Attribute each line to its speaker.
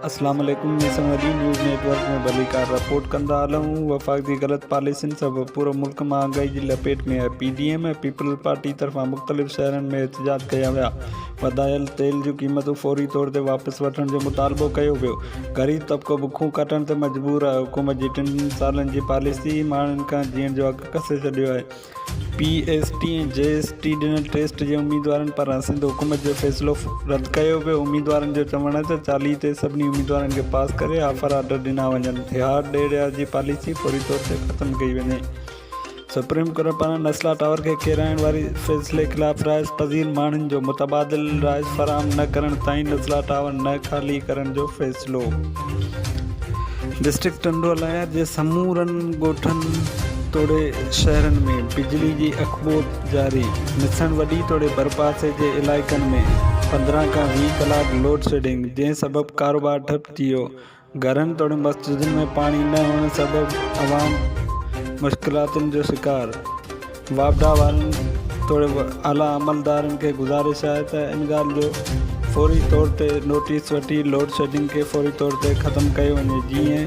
Speaker 1: अस्सलाम वालेकुम। Nation Ali news network में भलीकार रिपोर्ट कंदा हलूं। वफ़ाक़ जी गलत पॉलिसियुनि सबबि पूरो मुल्क महांगाई जी लपेट में आहे। PDM ऐं पीपल पार्टी तरफ़ां मुख़्तलिफ़ शहरनि में एहतजाज कया विया। वधायल तेल जूं क़ीमतूं फौरी तौर ते वापसि वठण जो मुतालबो कयो वियो। ग़रीब तबिक़ो बुखूं कटण ते मजबूर आहे। हुकूमत जी 3 सालनि जी पॉलिसी माण्हुनि खां जीअण जो हक़ कसे छॾियो आहे। PST ऐं JST ॾिनल टेस्ट जे उम्मीदवारनि पारां सिंध हुकूमत जो फ़ैसिलो रद्द कयो वियो। उम्मीदवारनि जो चवणु आहे त 40 ते सभिनी उम्मीदवारनि खे पास करे ऑफर ऑर्डर ॾिना वञनि। हिहार ॾेरिया जी पॉलिसी फौरी तौर ते ख़त्म कई वञे। सुप्रीम कोर्ट पारां नस्ला टावर खे किराइण वारी फ़ैसिले ख़िलाफ़ राय पज़ीर माण्हुनि जो मुतबादिल राय फ़राहम न करण ताईं नस्ला टावर न ख़ाली करण जो फ़ैसिलो। डिस्ट्रिक्ट टंडोलायर जे समूरनि ॻोठनि तोड़े शहरनि में बिजली जी अखबोद जारी। मिसण वॾी तोड़े बरपासे जे इलाइक़नि में 15 खां 20 कलाक लोड शेडिंग, जंहिं सबबि कारोबार ठप थी वियो। घरनि तोड़े मस्जिदुनि में पाणी न हुअण सबबि अवाम मुश्किलातुनि जो शिकार। वापडा वारनि तोड़े आला अमलदारनि खे गुज़ारिश आहे त इन ॻाल्हि जो फौरी तौर ते नोटिस वठी लोड शेडिंग खे फौरी तौर ते ख़त्म कयो वञे। जीअं